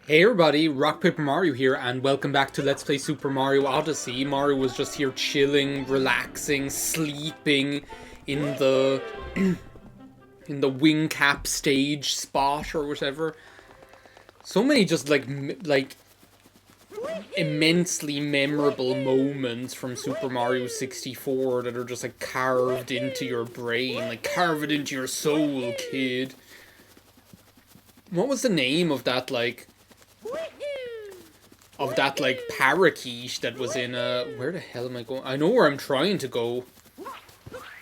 Hey everybody, RockPaperMario here, and welcome back to Let's Play Super Mario Odyssey. Mario was just here chilling, relaxing, sleeping in the in the wing cap stage spot or whatever. So many just like immensely memorable moments from Super Mario 64 that are just like carved into your brain, like carve it into your soul, kid. What was the name of that parakeet that was in where the hell am I going? I know where I'm trying to go.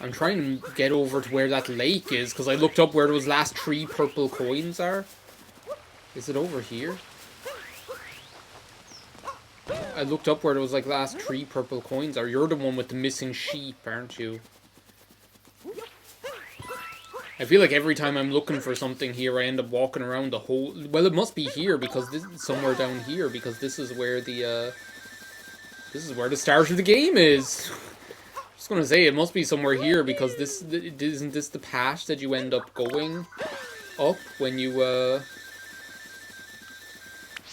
I'm trying to get over to where that lake is, because I looked up where those last 3 purple coins are. Is it over here? I looked up where those last 3 purple coins are. You're the one with the missing sheep, aren't you? I feel like every time I'm looking for something here, I end up walking around the whole... Well, it must be here, because this is somewhere down here, because this is where the, this is where the start of the game is. Just gonna say, it must be somewhere here, because isn't this the path that you end up going up when you,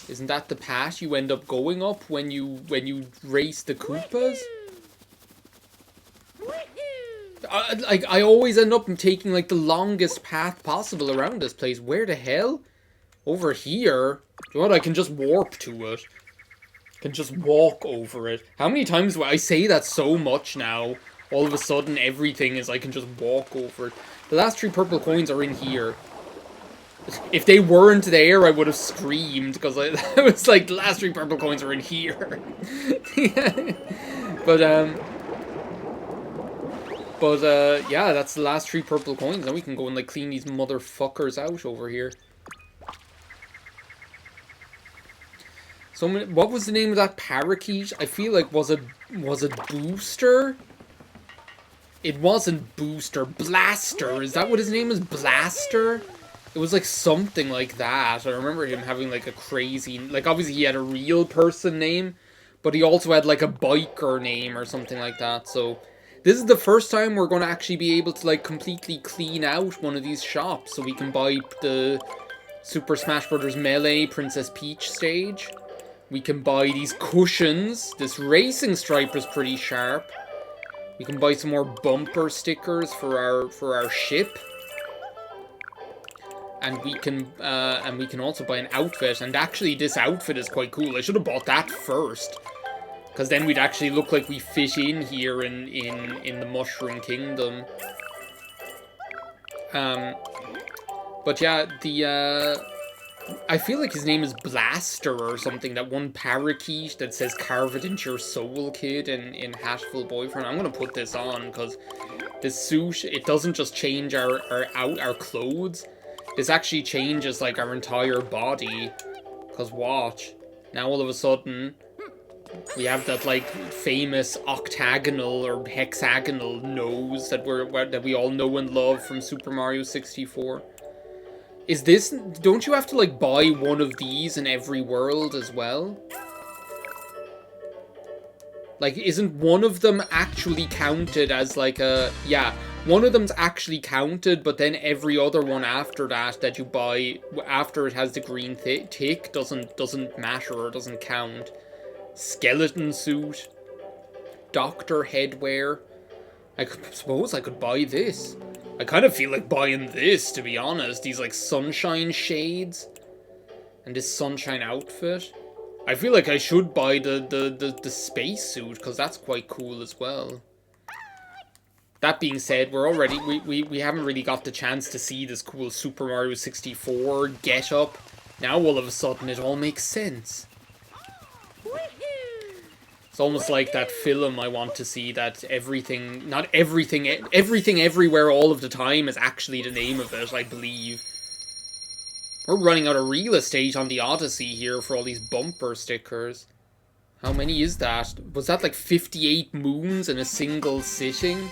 Isn't that the path you end up going up when you race the Koopas? I always end up taking the longest path possible around this place. Where the hell? Over here? You know what? I can just warp to it. I can just walk over it. How many times do I say that so much now? All of a sudden everything is I can just walk over it. The last 3 purple coins are in here. If they weren't there, I would have screamed, because I was like, the last 3 purple coins are in here. But, yeah, that's the last 3 purple coins. Now we can go and, clean these motherfuckers out over here. So, what was the name of that parakeet? I feel like, was it Booster? It wasn't Booster. Blaster. Is that what his name is? Blaster? It was, something like that. I remember him having, a crazy... obviously he had a real person name, but he also had, a biker name or something like that, so... This is the first time we're going to actually be able to, completely clean out one of these shops, so we can buy the Super Smash Bros. Melee Princess Peach stage. We can buy these cushions. This racing stripe is pretty sharp. We can buy some more bumper stickers for our ship. And we can also buy an outfit, and actually this outfit is quite cool. I should have bought that first. Because then we'd actually look like we fit in here in the Mushroom Kingdom. But yeah, I feel like his name is Blaster or something. That one parakeet that says carve it into your soul, kid, in Hatful Boyfriend. I'm going to put this on, because this suit, it doesn't just change our clothes. This actually changes, our entire body. Because watch. Now all of a sudden... we have that, famous octagonal or hexagonal nose that we all know and love from Super Mario 64. Is this... don't you have to, buy one of these in every world as well? Isn't one of them actually counted as, a... yeah, one of them's actually counted, but then every other one after that you buy, after it has the green tick, doesn't matter or doesn't count. Skeleton suit, doctor headwear. I suppose I could buy this. I kind of feel like buying this, to be honest. These sunshine shades and this sunshine outfit. I feel like I should buy the space suit, because that's quite cool as well. That being said, we haven't really got the chance to see this cool Super Mario 64 get-up. Now all of a sudden it all makes sense. It's almost like that film I want to see, that everything, not everything, everything everywhere all of the time is actually the name of it, I believe. We're running out of real estate on the Odyssey here for all these bumper stickers. How many is that? Was that 58 moons in a single sitting?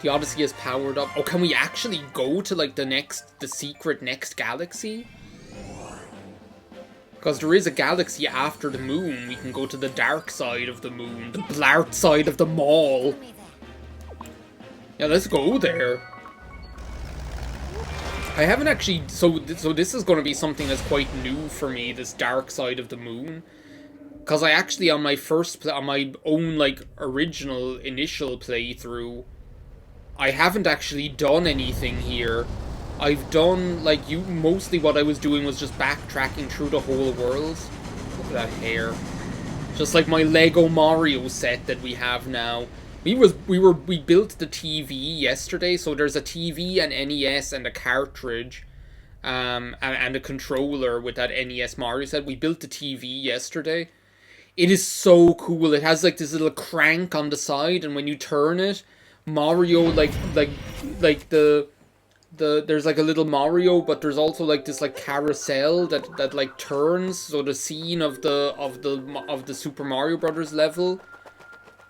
The Odyssey is powered up. Oh, can we actually go to the secret next galaxy? Because there is a galaxy after the moon. We can go to the dark side of the moon. The blart side of the mall. Yeah, let's go there. I haven't actually... So this is going to be something that's quite new for me, this dark side of the moon. Because I actually, on my on my own, like, original, initial playthrough, I haven't actually done anything here. I've done, like, mostly what I was doing was just backtracking through the whole world. Look at that hair. Just like my Lego Mario set that we have now. We built the TV yesterday, so there's a TV, an NES, and a cartridge, and a controller with that NES Mario set. We built the TV yesterday. It is so cool. It has like this little crank on the side, and when you turn it, Mario like there's like a little Mario, but there's also like this like carousel that like turns, so the scene of the Super Mario Brothers level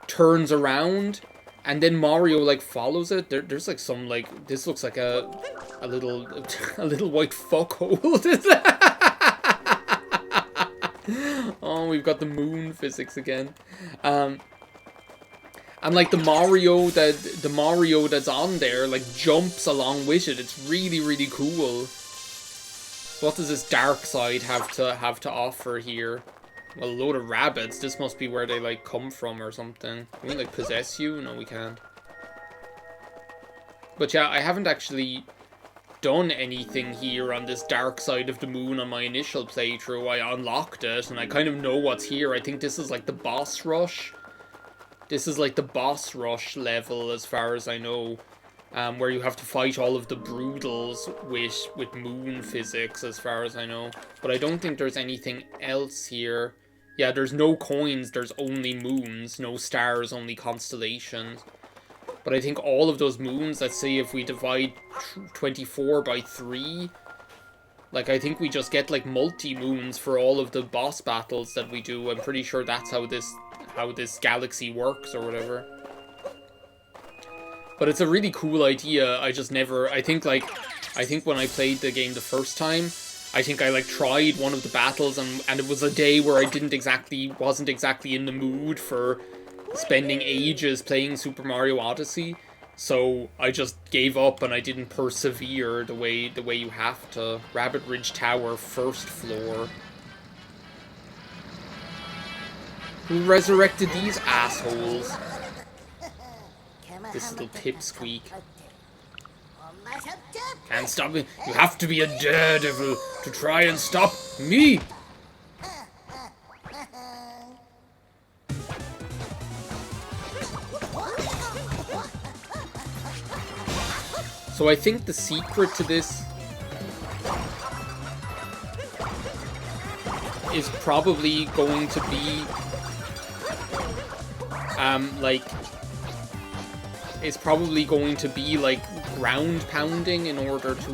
turns around, and then Mario like follows it. There's like some like, this looks like a little white fuckhole. Oh, we've got the moon physics again. And like the Mario that's on there like jumps along with it. It's really, really cool. What does this dark side have to offer here? Well, a load of rabbits. This must be where they like come from or something. Can we like possess you? No, we can't. But yeah, I haven't actually done anything here on this dark side of the moon on my initial playthrough. I unlocked it and I kind of know what's here. I think this is like the boss rush. This is like the boss rush level as far as I know. Where you have to fight all of the Broodals with moon physics as far as I know. But I don't think there's anything else here. Yeah, there's no coins, there's only moons. No stars, only constellations. But I think all of those moons, let's say if we divide 24 by 3, like I think we just get like multi-moons for all of the boss battles that we do. I'm pretty sure that's how this galaxy works or whatever. But it's a really cool idea. I think when I played the game the first time, I think I like tried one of the battles and it was a day where I wasn't exactly in the mood for spending ages playing Super Mario Odyssey, so I just gave up and I didn't persevere the way you have to. Rabbit Ridge Tower, first floor. Who resurrected these assholes? This little pipsqueak. Can't stop me. You have to be a daredevil to try and stop me. So I think the secret to this is probably going to be like ground pounding in order to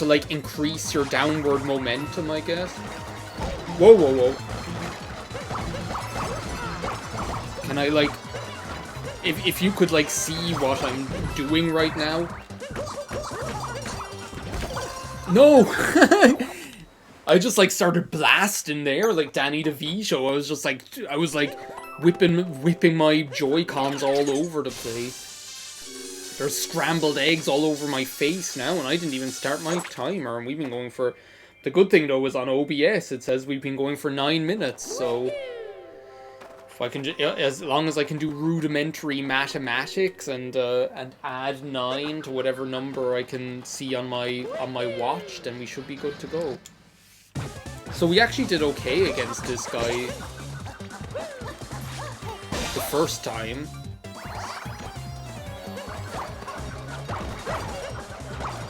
like increase your downward momentum, I guess. Whoa, whoa, whoa. Can I like, if you could like see what I'm doing right now? No! I just like started blasting there like Danny DeVito. I was like whipping my Joy-Cons all over the place. There's scrambled eggs all over my face now, and I didn't even start my timer, and we've been going for... The good thing, though, is on OBS, it says we've been going for 9 minutes, so... If I can as long as I can do rudimentary mathematics and add 9 to whatever number I can see on my watch, then we should be good to go. So we actually did okay against this guy the first time.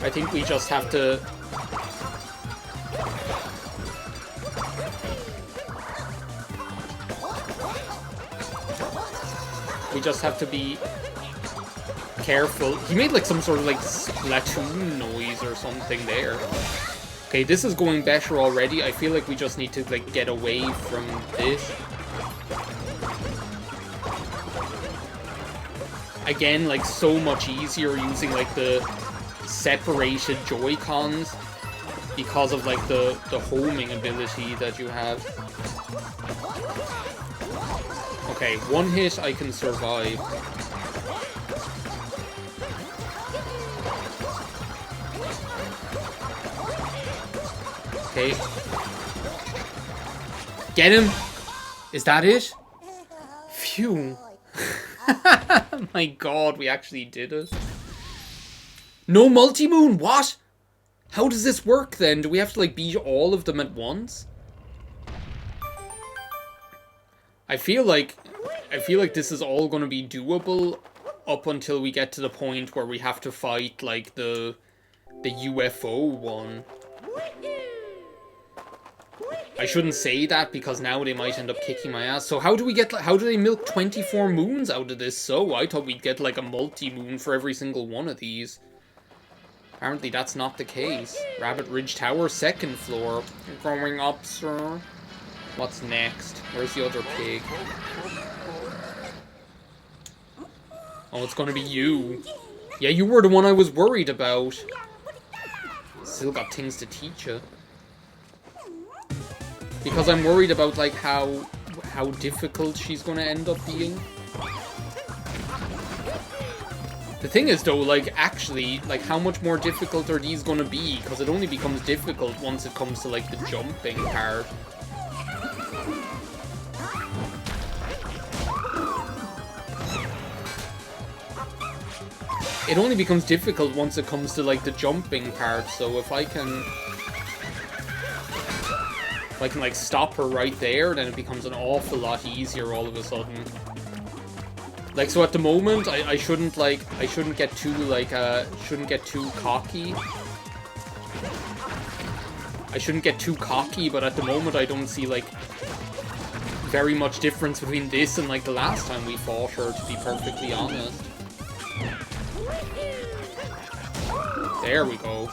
I think we just have to... We just have to be careful. He made like some sort of like Splatoon noise or something there. Okay, this is going better already. I feel like we just need to like get away from this. Again, like so much easier using like the separated Joy-Cons because of like the homing ability that you have. Okay, one hit I can survive. Okay. Get him! Is that it? Phew. My god, we actually did it. No multi-moon, what? How does this work then? Do we have to like beat all of them at once? I feel like this is all gonna be doable up until we get to the point where we have to fight like the UFO one. I shouldn't say that because now they might end up kicking my ass. So how do they milk 24 moons out of this? So I thought we'd get like a multi-moon for every single one of these. Apparently that's not the case. Rabbit Ridge Tower, 2nd floor. You're going up, sir. What's next? Where's the other pig? Oh, it's gonna be you. Yeah, you were the one I was worried about. Still got things to teach you. Because I'm worried about, like, how difficult she's gonna end up being. The thing is, though, like, actually, like, how much more difficult are these gonna be? Because it only becomes difficult once it comes to, like, the jumping part. It only becomes difficult once it comes to, like, the jumping part, so if I can, like, stop her right there, then it becomes an awful lot easier all of a sudden. Like, so at the moment, I shouldn't get too, like, shouldn't get too cocky. I shouldn't get too cocky, but at the moment I don't see, like, very much difference between this and, like, the last time we fought her, to be perfectly honest. There we go.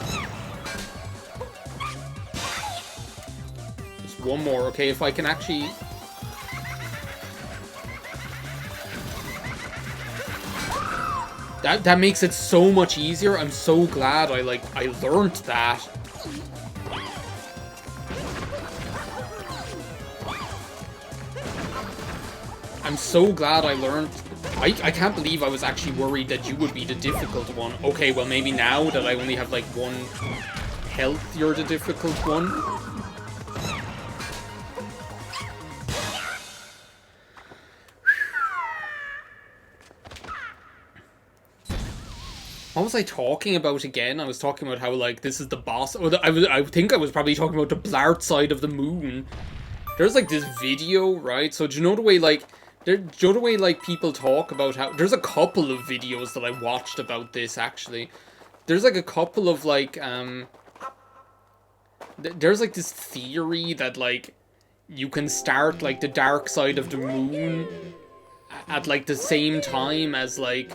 Just one more. Okay, if I can actually... That makes it so much easier. I'm so glad I learned that. I'm so glad I learned... I can't believe I was actually worried that you would be the difficult one. Okay, well maybe now that I only have like one health, you're the difficult one. What was I talking about again? I was talking about how, like, this is the boss. Or I think I was probably talking about the Blart side of the moon. There's, like, this video, right? So, do you know the way, like... Do you know the way, like, people talk about how... There's a couple of videos that I watched about this, actually. There's, like, a couple of, like, There's, like, this theory that, like, you can start, like, the dark side of the moon at, like, the same time as, like...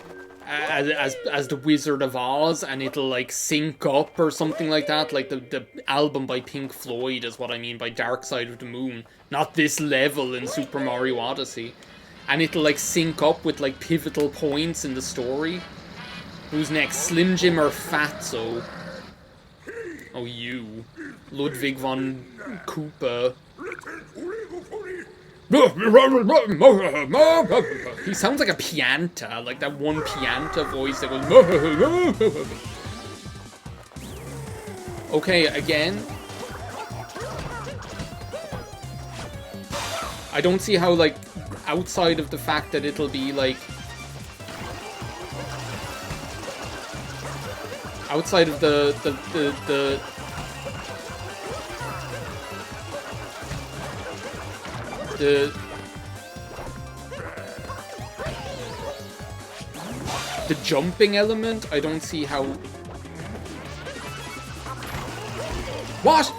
As the Wizard of Oz, and it'll like sync up or something like that. Like the album by Pink Floyd is what I mean by Dark Side of the Moon, not this level in Super Mario Odyssey. And it'll like sync up with like pivotal points in the story. Who's next, Slim Jim or Fatso? Oh, you, Ludwig von Koopa. He sounds like a pianta, like that one pianta voice that goes. Okay, again. I don't see how, like, outside of the fact that it'll be like, outside of the jumping element, I don't see how... What?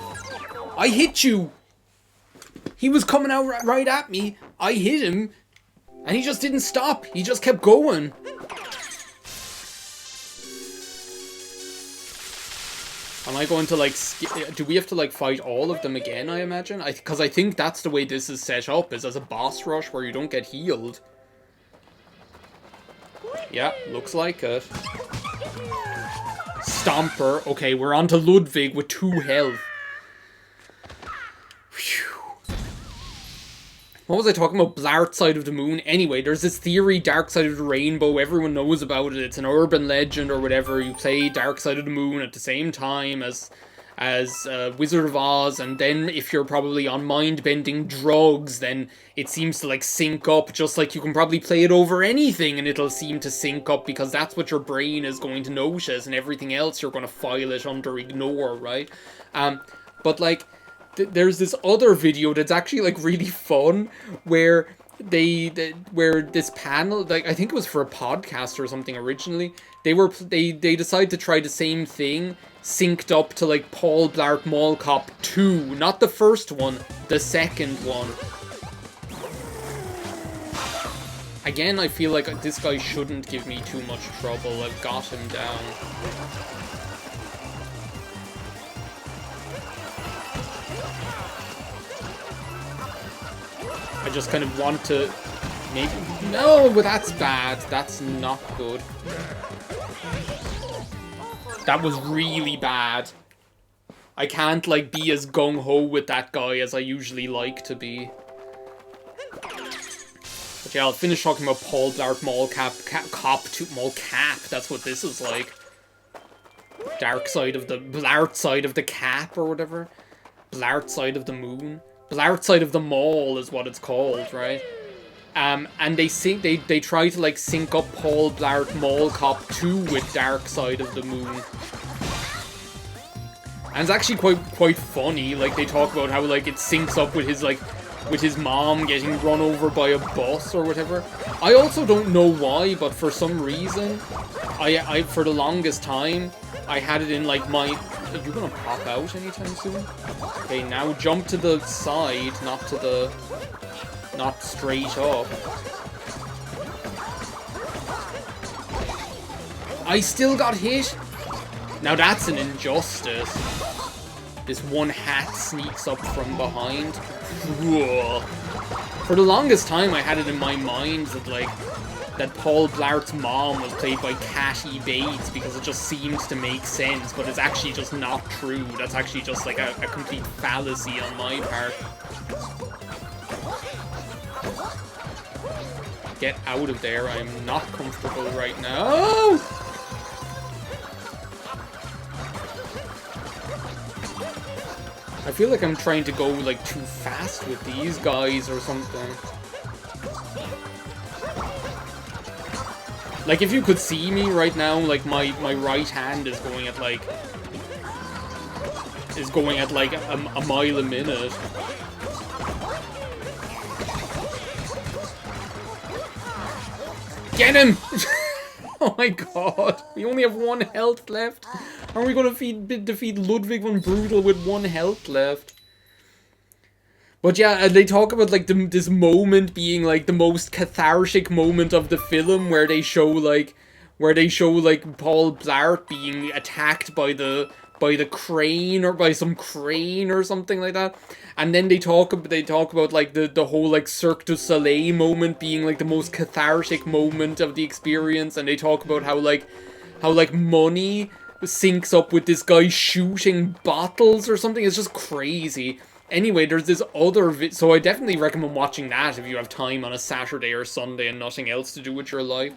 I hit you! He was coming out right at me, I hit him, and he just didn't stop, he just kept going. Am I going to, like, do we have to, like, fight all of them again, I imagine? Because I think that's the way this is set up, is as a boss rush where you don't get healed. Yeah, looks like it. Stomper. Okay, we're on to Ludwig with 2 health. Phew. What was I talking about? Blart Side of the Moon. Anyway, there's this theory, Dark Side of the Rainbow. Everyone knows about it. It's an urban legend or whatever. You play Dark Side of the Moon at the same time as Wizard of Oz, and then if you're probably on mind-bending drugs, then it seems to like sync up, just like you can probably play it over anything and it'll seem to sync up because that's what your brain is going to notice, and everything else you're going to file it under ignore, right? But like, there's this other video that's actually like really fun where where this panel, like I think it was for a podcast or something originally, they decided to try the same thing synced up to like Paul Blart Mall Cop 2, not the first one, the second one. Again, I feel like this guy shouldn't give me too much trouble. I've got him down. I just kind of want to maybe... No, but that's bad. That's not good. That was really bad. I can't, like, be as gung-ho with that guy as I usually like to be. But yeah, I'll finish talking about Paul Blart Mall Cop 2... Mall Cap, that's what this is like. Dark side of the... Blart side of the cap, or whatever. Blart side of the moon. Blart side of the mall is what it's called, right? And they try to like sync up Paul Blart Mall Cop 2 with Dark Side of the Moon. And it's actually quite funny. Like they talk about how like it syncs up with his mom getting run over by a bus or whatever. I also don't know why, but for some reason, I for the longest time I had it in like my... Are you gonna pop out anytime soon? Okay, now jump to the side, not straight up. I still got hit? Now that's an injustice. This one hat sneaks up from behind. Whoa. For the longest time I had it in my mind that Paul Blart's mom was played by Kathy Bates because it just seems to make sense, but it's actually just not true. That's actually just like a complete fallacy on my part. Get out of there. I am not comfortable right now. I feel like I'm trying to go like too fast with these guys or something. Like, if you could see me right now, like, my right hand is going at, like... a mile a minute. Get him! Oh my god. We only have 1 health left. How are we going to defeat Ludwig von Broodal with 1 health left? But yeah, they talk about like this moment being like the most cathartic moment of the film, where they show like Paul Blart being attacked by the crane, or by some crane or something like that, and then they talk about like the whole like Cirque du Soleil moment being like the most cathartic moment of the experience, and they talk about how money syncs up with this guy shooting bottles or something. It's just crazy. Anyway, there's this other so I definitely recommend watching that if you have time on a Saturday or Sunday and nothing else to do with your life.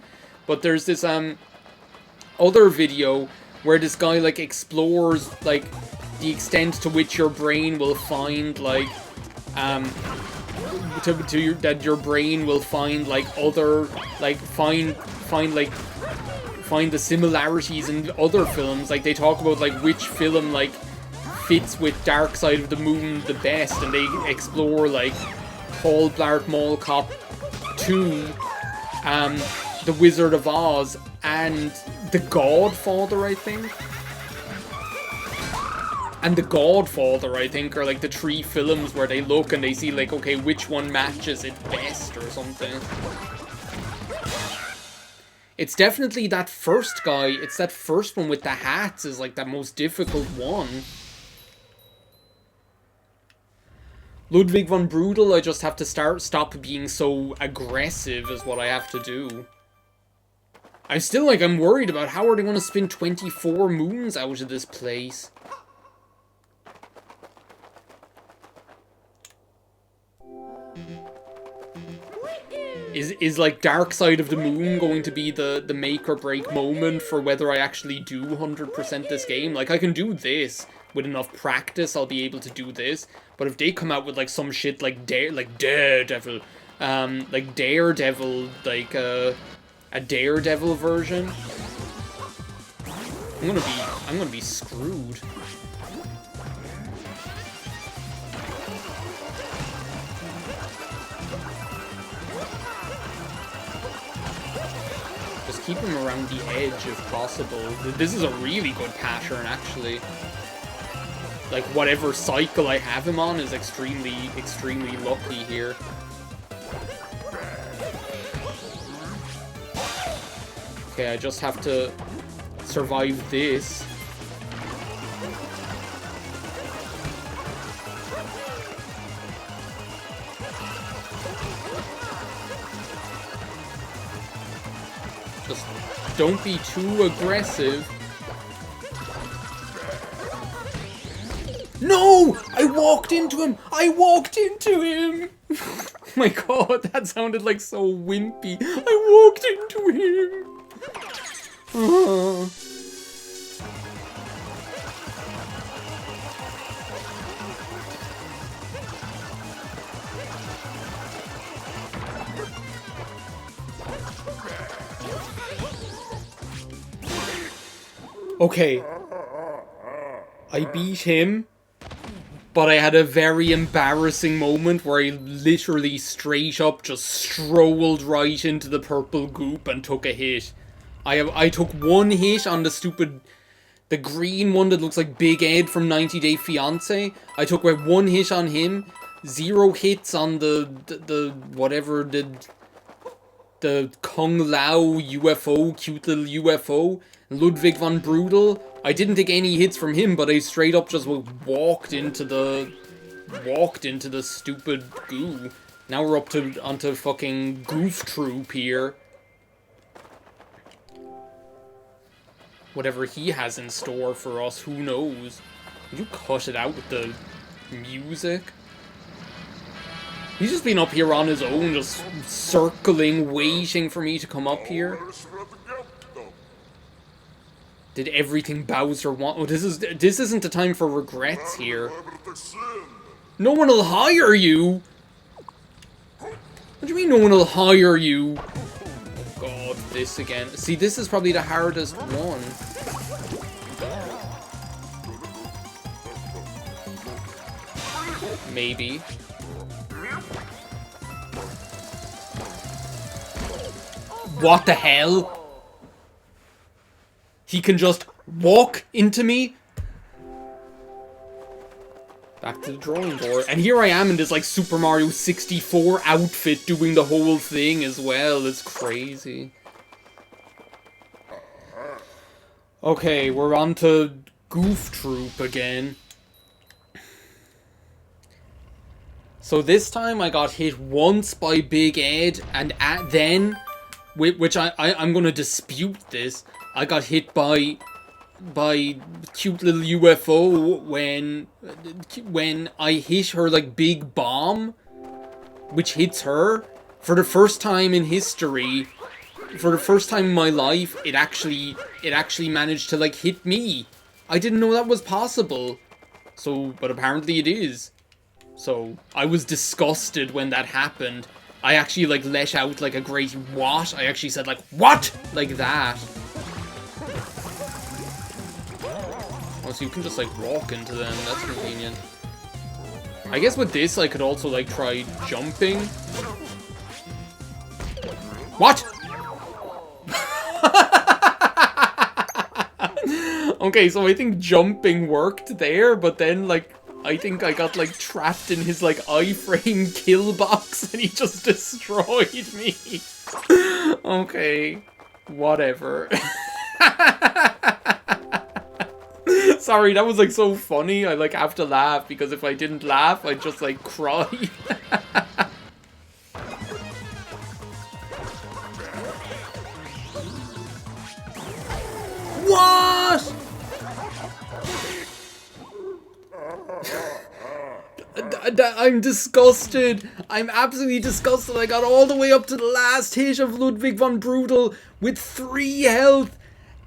But there's this other video where this guy like explores like the extent to which your brain will find like that your brain will find like other like find the similarities in other films. Like they talk about like which film like fits with Dark Side of the Moon the best, and they explore like Paul Blart Mall Cop 2, The Wizard of Oz, and The Godfather, I think. And The Godfather, I think, are like the 3 films where they look and they see like, okay, which one matches it best or something. It's definitely that first guy, it's that first one with the hats is like that most difficult one. Ludwig von Broodal, I just have to stop being so aggressive is what I have to do. I'm still, like, I'm worried about how are they going to spin 24 moons out of this place. Is like Dark Side of the Moon going to be the make or break moment for whether I actually do 100% this game? Like, I can do this with enough practice. I'll be able to do this. But if they come out with like some shit like Daredevil, like Daredevil, like a Daredevil version, I'm gonna be screwed. Just keep him around the edge if possible. This is a really good pattern, actually. Like, whatever cycle I have him on is extremely, extremely lucky here. Okay, I just have to survive this. Just don't be too aggressive. No! I walked into him! I walked into him! Oh my god, that sounded like so wimpy. I walked into him! Oh. Okay. I beat him, but I had a very embarrassing moment where I literally straight up just strolled right into the purple goop and took a hit. I took one hit on the green one that looks like Big Ed from 90 Day Fiancé. I took one hit on him, 0 hits on the Kung Lao UFO, cute little UFO, Ludwig von Broodal. I didn't take any hits from him, but I straight up just walked into the stupid goo. Now we're onto fucking Goof Troop here. Whatever he has in store for us, who knows? Would you cut it out with the music? He's just been up here on his own, just circling, waiting for me to come up here. Did everything Bowser want? Oh, this isn't the time for regrets here. No one will hire you! What do you mean no one will hire you? Oh god, this again. See, this is probably the hardest one. Maybe. What the hell? He can just walk into me? Back to the drawing board. And here I am in this, like, Super Mario 64 outfit doing the whole thing as well. It's crazy. Okay, we're on to Goof Troop again. So this time I got hit once by Big Ed, and then, which I'm gonna dispute this, I got hit by cute little UFO when I hit her, like, big bomb, which hits her. For the first time in history, for the first time in my life, it actually managed to, like, hit me. I didn't know that was possible. So, but apparently it is. So, I was disgusted when that happened. I actually, like, let out, like, a great what? I actually said, like, what? Like that. Oh, so you can just, like, walk into them. That's convenient. I guess with this, I could also, like, try jumping. What? Okay, so I think jumping worked there, but then, like, I think I got, like, trapped in his, like, iframe kill box and he just destroyed me. Okay, whatever. Sorry, that was, like, so funny. I, like, have to laugh because if I didn't laugh, I'd just, like, cry. I'm disgusted. I'm absolutely disgusted. I got all the way up to the last hit of Ludwig von Brutal with 3 health.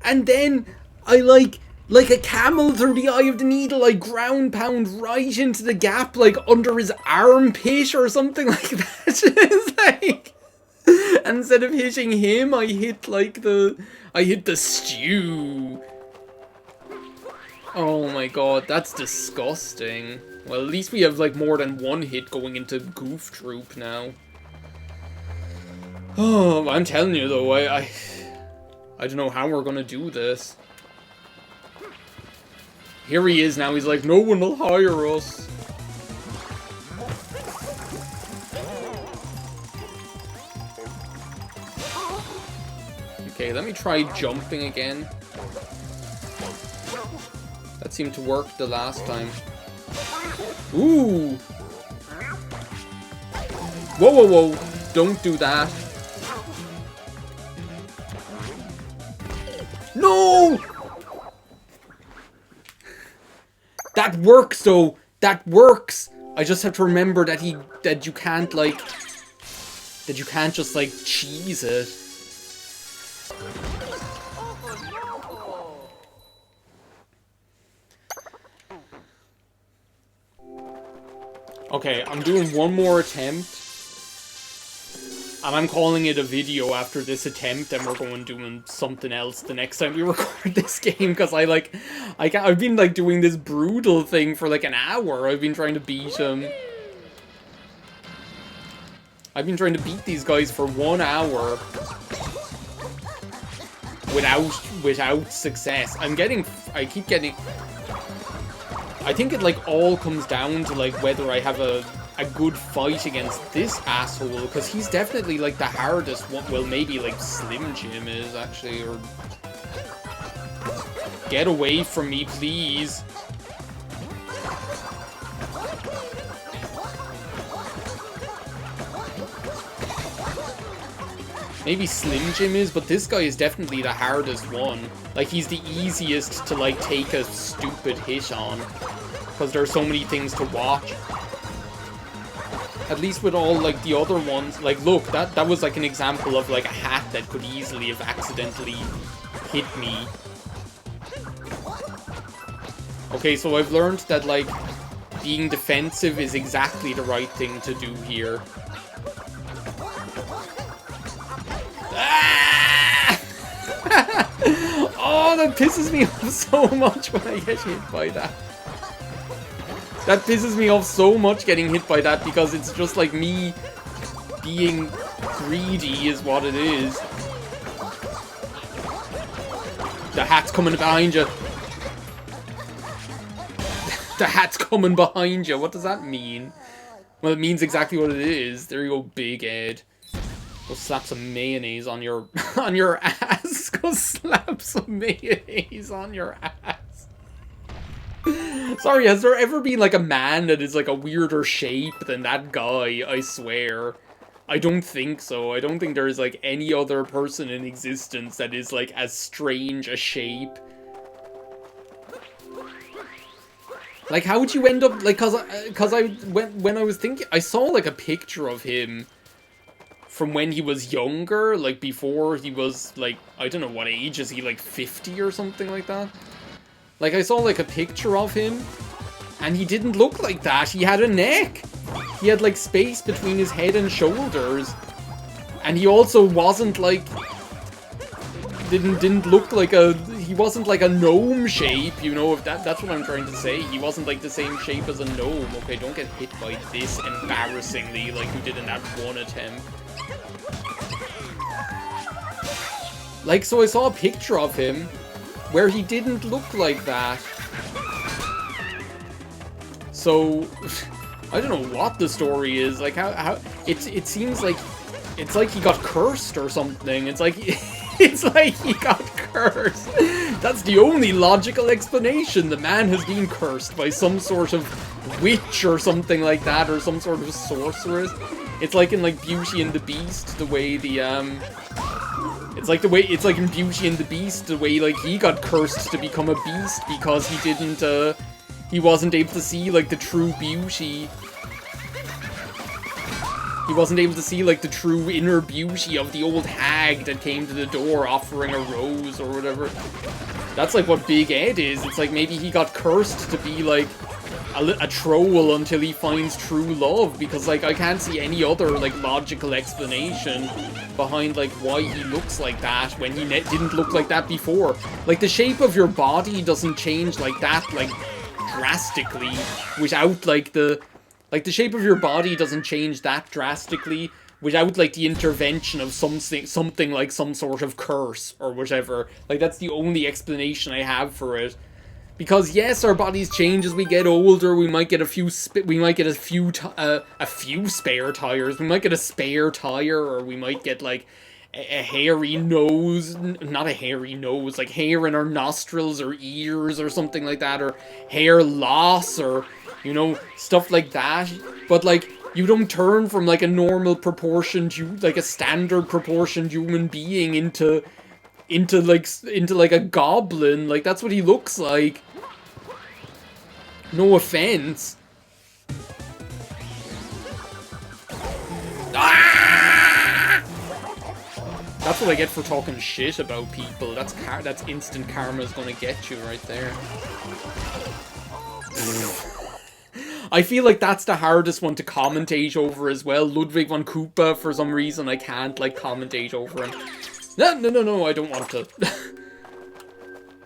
And then I like a camel through the eye of the needle, I ground pound right into the gap, like under his armpit or something like that. It's like, instead of hitting him, I hit the stew. Oh my god, that's disgusting. Well, at least we have like more than 1 hit going into Goof Troop now. Oh, I'm telling you though, I don't know how we're gonna do this. Here he is now, he's like, no one will hire us. Okay, let me try jumping again. That seemed to work the last time. Ooh! Whoa, whoa, whoa. Don't do that. No! That works, though. That works. I just have to remember that you can't, like... that you can't just, like, cheese it. Okay, I'm doing one more attempt. And I'm calling it a video after this attempt, and we're going doing something else the next time we record this game, because I've been, like, doing this brutal thing for, like, an hour. I've been trying to beat him. I've been trying to beat these guys for 1 hour. Without success. I keep getting... I think it, like, all comes down to, like, whether I have a good fight against this asshole, because he's definitely, like, the hardest one. Well, maybe, like, Slim Jim is, actually, or... Get away from me, please. Maybe Slim Jim is, but this guy is definitely the hardest one. Like, he's the easiest to, like, take a stupid hit on. Because there are so many things to watch. At least with all, like, the other ones. Like, look, that was, like, an example of, like, a hat that could easily have accidentally hit me. Okay, so I've learned that, like, being defensive is exactly the right thing to do here. Ah! Oh, that pisses me off so much when I get hit by that. That pisses me off so much getting hit by that, because it's just like me being greedy is what it is. The hat's coming behind you. The hat's coming behind you. What does that mean? Well, it means exactly what it is. There you go, Big Ed. Go slap some mayonnaise on your ass. Go slap some mayonnaise on your ass. Sorry, has there ever been, like, a man that is, like, a weirder shape than that guy? I swear. I don't think so. I don't think there is, like, any other person in existence that is, like, as strange a shape. Like, how would you end up, like, when I was thinking, I saw, like, a picture of him from when he was younger, like, before he was, like, I don't know, what age is he, like, 50 or something like that? Like, I saw, like, a picture of him, and he didn't look like that. He had a neck. He had, like, space between his head and shoulders. And he also wasn't, like, didn't look like he wasn't, like, a gnome shape, you know, if that's what I'm trying to say. He wasn't, like, the same shape as a gnome. Okay, don't get hit by this embarrassingly, like you did in that one attempt. Like, so I saw a picture of him where he didn't look like that. So, I don't know what the story is. Like, how it seems like it's like he got cursed or something. It's like it's like he got cursed. That's the only logical explanation. The man has been cursed by some sort of witch or something like that, or some sort of sorceress. It's like in, like, Beauty and the Beast, the way the it's like in Beauty and the Beast, the way, like, he got cursed to become a beast because he He wasn't able to see, like, the true beauty. He wasn't able to see, like, the true inner beauty of the old hag that came to the door offering a rose or whatever. That's, like, what Big Ed is. It's like maybe he got cursed to be, like, a troll until he finds true love. Because, like, I can't see any other, like, logical explanation behind, like, why he looks like that when he didn't look like that before. Like, the shape of your body doesn't change like that, like, drastically without, like, the shape of your body doesn't change that drastically without, like, the intervention of something like some sort of curse or whatever. Like, that's the only explanation I have for it. Because yes, our bodies change as we get older. We might get a few spare tires. We might get a spare tire, or we might get, like, a hairy nose. Not a hairy nose, like hair in our nostrils or ears or something like that, or hair loss, or, you know, stuff like that. But, like, you don't turn from, like, a normal proportioned, like a standard proportioned human being into like a goblin. Like, that's what he looks like. No offense. Ah! That's what I get for talking shit about people. That's instant karma's gonna get you right there. I feel like that's the hardest one to commentate over as well. Ludwig von Koopa, for some reason, I can't, like, commentate over him. No, I don't want to.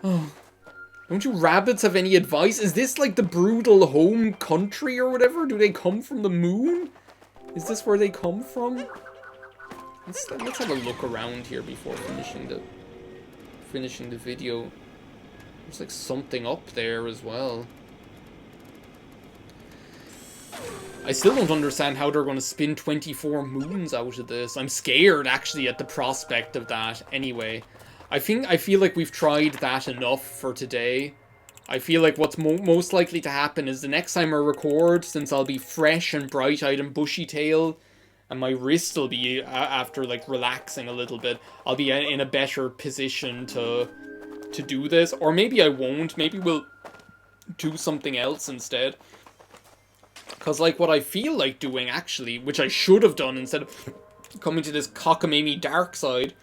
Oh. Don't you rabbits have any advice? Is this, like, the Broodal home country or whatever? Do they come from the moon? Is this where they come from? Let's have a look around here before finishing the video. There's, like, something up there as well. I still don't understand how they're going to spin 24 moons out of this. I'm scared, actually, at the prospect of that. Anyway, I feel like we've tried that enough for today. I feel like what's most likely to happen is the next time I record, since I'll be fresh and bright-eyed and bushy-tailed, and my wrist will be, after, like, relaxing a little bit, I'll be in a better position to do this. Or maybe I won't. Maybe we'll do something else instead. Because, like, what I feel like doing, actually, which I should have done instead of coming to this cockamamie dark side,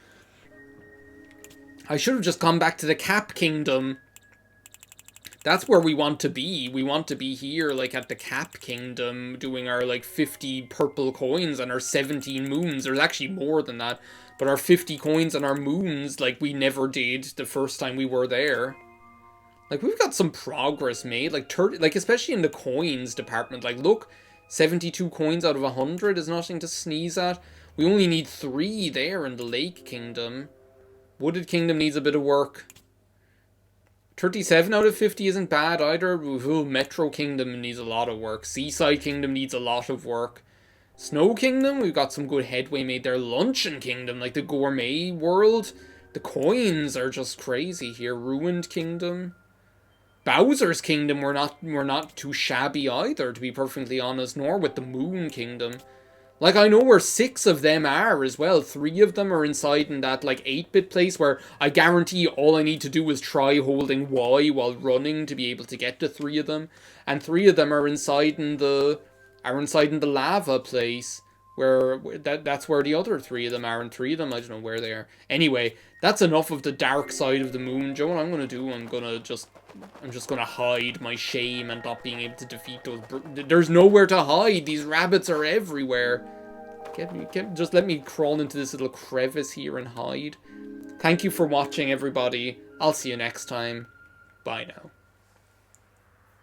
I should have just come back to the Cap Kingdom. That's where we want to be. We want to be here, like, at the Cap Kingdom, doing our, like, 50 purple coins and our 17 moons. There's actually more than that. But our 50 coins and our moons, like, we never did the first time we were there. Like, we've got some progress made, like, 30, like, especially in the coins department. Like, look, 72 coins out of 100 is nothing to sneeze at. We only need 3 there in the Lake Kingdom. Wooded Kingdom needs a bit of work. 37 out of 50 isn't bad either. Metro Kingdom needs a lot of work. Seaside Kingdom needs a lot of work. Snow Kingdom, we've got some good headway made there. Luncheon Kingdom, like the gourmet world. The coins are just crazy here. Ruined Kingdom. Bowser's Kingdom, we're not too shabby either, to be perfectly honest, nor with the Moon Kingdom. Like, I know where 6 of them are as well. 3 of them are inside in that, like, 8-bit place where I guarantee all I need to do is try holding Y while running to be able to get to 3 of them. And 3 of them are inside in the lava place, where that's where the other 3 of them are, and 3 of them, I don't know where they are. Anyway, that's enough of the dark side of the moon. Joe, what I'm gonna do, I'm just gonna hide my shame and not being able to defeat those. There's nowhere to hide. These rabbits are everywhere. Just let me crawl into this little crevice here and hide. Thank you for watching, everybody. I'll see you next time. Bye now.